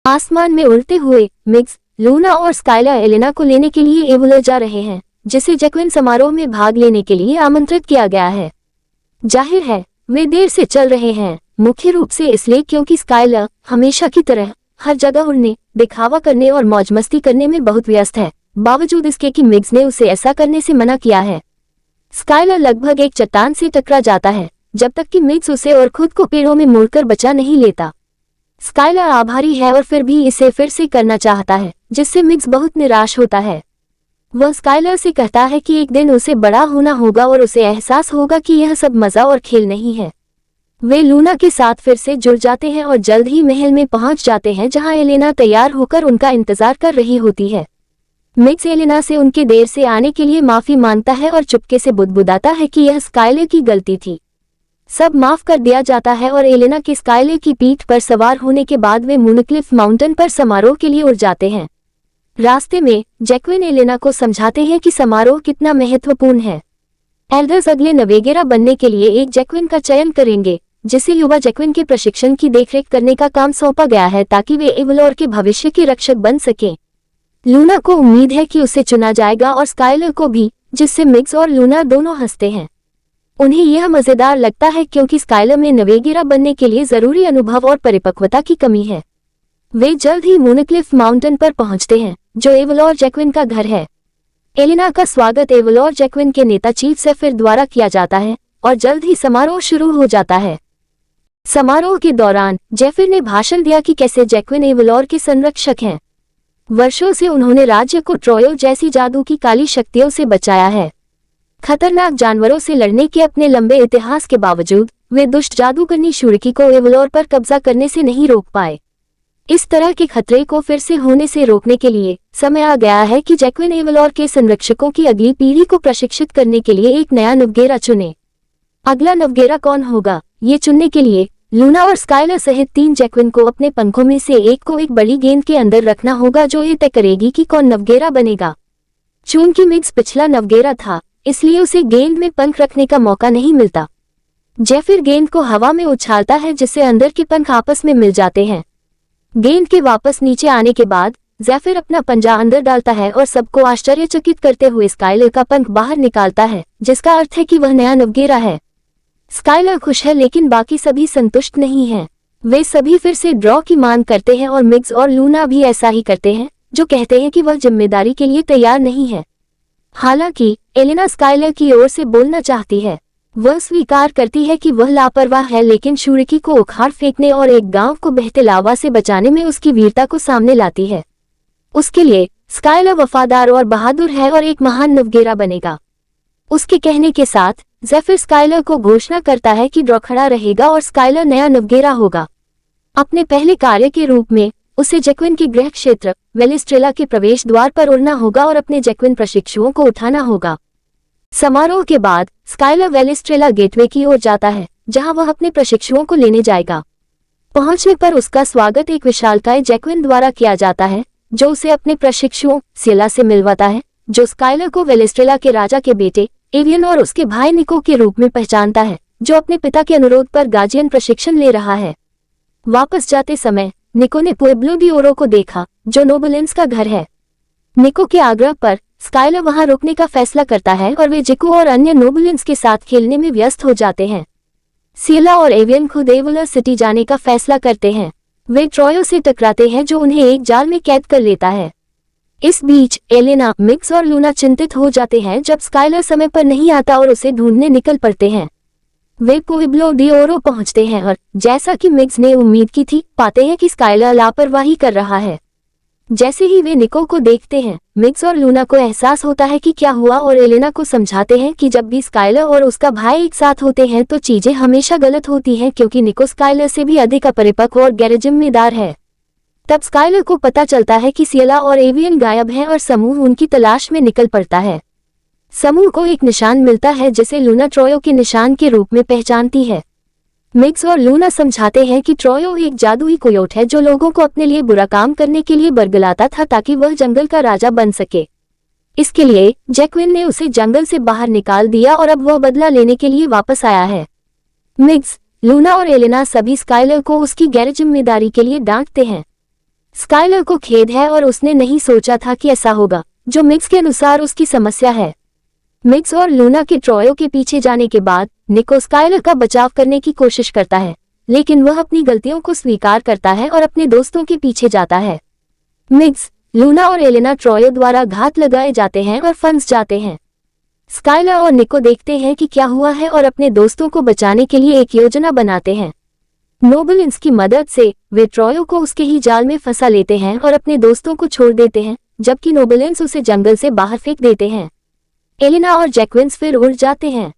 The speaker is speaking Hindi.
आसमान में उड़ते हुए मिग्स, लूना और स्काइलर एलेना को लेने के लिए एवोलर जा रहे हैं, जिसे जैक्विन समारोह में भाग लेने के लिए आमंत्रित किया गया है। जाहिर है वे देर से चल रहे हैं, मुख्य रूप से इसलिए क्योंकि स्काइलर हमेशा की तरह हर जगह उड़ने, दिखावा करने और मौज मस्ती करने में बहुत व्यस्त है, बावजूद इसके कि मिग्स ने उसे ऐसा करने से मना किया है। स्काइलर लगभग एक चट्टान से टकरा जाता है, जब तक कि मिग्स उसे और खुद को पेड़ों में मोड़कर बचा नहीं लेता। स्काइलर आभारी है और फिर भी इसे फिर से करना चाहता है, जिससे मिग्स बहुत निराश होता है। वह स्काइलर से कहता है कि एक दिन उसे बड़ा होना होगा और उसे एहसास होगा कि यह सब मजा और खेल नहीं है। वे लूना के साथ फिर से जुड़ जाते हैं और जल्द ही महल में पहुंच जाते हैं, जहां एलेना तैयार होकर उनका इंतजार कर रही होती है। मिग्स एलेना से उनके देर से आने के लिए माफी मांगता है और चुपके से बुदबुदाता है कि यह स्काइलर की गलती थी। सब माफ कर दिया जाता है और एलेना के स्काइलर की पीठ पर सवार होने के बाद वे मूनक्लिफ माउंटेन पर समारोह के लिए उड़ जाते हैं। रास्ते में जैक्विन एलेना को समझाते हैं कि समारोह कितना महत्वपूर्ण है। एल्डर्स अगले नवेगेरा बनने के लिए एक जैक्विन का चयन करेंगे, जिसे युवा जैक्विन के प्रशिक्षण की देखरेख करने का काम सौंपा गया है, ताकि वे एवोलर के भविष्य के रक्षक बन सकें। लूना को उम्मीद है कि उसे चुना जाएगा और स्काइलर को भी, जिससे मिग्स और लूना दोनों हंसते हैं। उन्हें यह मजेदार लगता है क्योंकि स्काइलर में नवेगेरा बनने के लिए जरूरी अनुभव और परिपक्वता की कमी है। वे जल्द ही मूनक्लिफ माउंटेन पर पहुंचते हैं, जो एवोलर जैक्विन का घर है। एलेना का स्वागत एवोलर जैक्विन के नेता चीफ ज़ेफिर द्वारा किया जाता है और जल्द ही समारोह शुरू हो जाता है। समारोह के दौरान ज़ेफिर ने भाषण दिया कि कैसे जैक्विन एवोलर के संरक्षक हैं। वर्षों से उन्होंने राज्य को ट्रोयो जैसी जादू की काली शक्तियों से बचाया है। खतरनाक जानवरों से लड़ने के अपने लंबे इतिहास के बावजूद वे दुष्ट जादूगरनी शुरकी को एवोलर पर कब्जा करने से नहीं रोक पाए। इस तरह के खतरे को फिर से होने से रोकने के लिए समय आ गया है कि जैक्विन एवोलर के संरक्षकों की अगली पीढ़ी को प्रशिक्षित करने के लिए एक नया नवगेरा चुने। अगला नवगेरा कौन होगा, ये चुनने के लिए लूना और स्काइलर सहित 3 जैक्विन को अपने पंखों में से एक को एक बड़ी गेंद के अंदर रखना होगा, जो ये तय करेगी कि कौन नवगेरा बनेगा। चूंकि मिग्स पिछला नवगेरा था, इसलिए उसे गेंद में पंख रखने का मौका नहीं मिलता। ज़ेफिर गेंद को हवा में उछालता है, जिससे अंदर के पंख आपस में मिल जाते हैं। गेंद के वापस नीचे आने के बाद ज़ेफिर अपना पंजा अंदर डालता है और सबको आश्चर्यचकित करते हुए स्काइलर का पंख बाहर निकालता है, जिसका अर्थ है कि वह नया नवगेरा है। स्काइलर खुश है, लेकिन बाकी सभी संतुष्ट नहीं हैं। वे सभी फिर से ड्रॉ की मांग करते हैं और मिग्स और लूना भी ऐसा ही करते हैं, जो कहते हैं कि वह जिम्मेदारी के लिए तैयार नहीं है। हालांकि एलेना स्काइलर की ओर से बोलना चाहती है। वह स्वीकार करती है कि वह लापरवाह है, लेकिन शुरकी को उखाड़ फेंकने और एक गांव को बहते लावा से बचाने में उसकी वीरता को सामने लाती है। उसके लिए स्काइलर वफादार और बहादुर है और एक महान नवगेरा बनेगा। उसके कहने के साथ ज़ेफिर स्काइलर को घोषणा करता है कि ड्रॉ खड़ा रहेगा और स्काइलर नया नवगेरा होगा। अपने पहले कार्य के रूप में उसे जैक्विन के गृह क्षेत्र वेलिस्ट्रेला के प्रवेश द्वार पर उड़ना होगा और अपने जैक्विन प्रशिक्षुओं को उठाना होगा। समारोह के बाद स्काइलर वेलिस्ट्रेला गेटवे की ओर जाता है, जहां वह अपने प्रशिक्षुओं को लेने जाएगा। पहुंचने पर उसका स्वागत एक विशालकाय जैक्विन द्वारा किया जाता है, जो उसे अपने प्रशिक्षुओं सिला से मिलवाता है, जो स्काइलर को वेलिस्ट्रेला के राजा के बेटे एवियन और उसके भाई निको के रूप में पहचानता है, जो अपने पिता के अनुरोध पर गार्जियन प्रशिक्षण ले रहा है। वापस जाते समय निको ने पुएब्लो डी ओरो को देखा, जो नोबलेंस का घर है। निको के आग्रह पर स्काइलर वहां रुकने का फैसला करता है और वे जिको और अन्य नोबलेंस के साथ खेलने में व्यस्त हो जाते हैं। सिला और एवियन खुद एवोलर सिटी जाने का फैसला करते हैं। वे ट्रोयो से टकराते हैं, जो उन्हें एक जाल में कैद कर लेता है। इस बीच एलेना, मिग्स और लूना चिंतित हो जाते हैं जब स्काइलर समय पर नहीं आता और उसे ढूंढने निकल पड़ते हैं। वे पुएब्लो डी ओरो पहुंचते हैं और जैसा कि मिग्स ने उम्मीद की थी, पाते हैं कि स्काइलर लापरवाही कर रहा है। जैसे ही वे निको को देखते हैं, मिग्स और लूना को एहसास होता है कि क्या हुआ और एलेना को समझाते हैं कि जब भी स्काइलर और उसका भाई एक साथ होते हैं तो चीजें हमेशा गलत होती हैं, क्योंकि निको स्काइलर से भी अधिक अपरिपक्व और गैर जिम्मेदार है। तब स्काइलर को पता चलता है कि सिला और एवियन गायब हैं और समूह उनकी तलाश में निकल पड़ता है। समूह को एक निशान मिलता है, जिसे लूना ट्रोयो के निशान के रूप में पहचानती है। मिग्स और लूना समझाते हैं कि ट्रोयो एक जादुई कोयोट है, जो लोगों को अपने लिए बुरा काम करने के लिए बरगलाता था, ताकि वह जंगल का राजा बन सके। इसके लिए जैक्विन ने उसे जंगल से बाहर निकाल दिया और अब वह बदला लेने के लिए वापस आया है। मिग्स, लूना और एलेना सभी स्काइलर को उसकी गैर जिम्मेदारी के लिए डांटते हैं। स्काइलर को खेद है और उसने नहीं सोचा था कि ऐसा होगा, जो मिक्स के अनुसार उसकी समस्या है। मिक्स और लूना के ट्रॉयो के पीछे जाने के बाद निको स्काइलर का बचाव करने की कोशिश करता है, लेकिन वह अपनी गलतियों को स्वीकार करता है और अपने दोस्तों के पीछे जाता है। मिक्स, लूना और एलेना ट्रॉयो द्वारा घात लगाए जाते हैं और फंस जाते हैं। स्काइलर और निको देखते हैं कि क्या हुआ है और अपने दोस्तों को बचाने के लिए एक योजना बनाते हैं। नोबलिंस की मदद से वे ट्रॉयो को उसके ही जाल में फंसा लेते हैं और अपने दोस्तों को छोड़ देते हैं, जबकि नोबलिंस उसे जंगल से बाहर फेंक देते हैं। एलेना और जैक्विन फिर उड़ जाते हैं।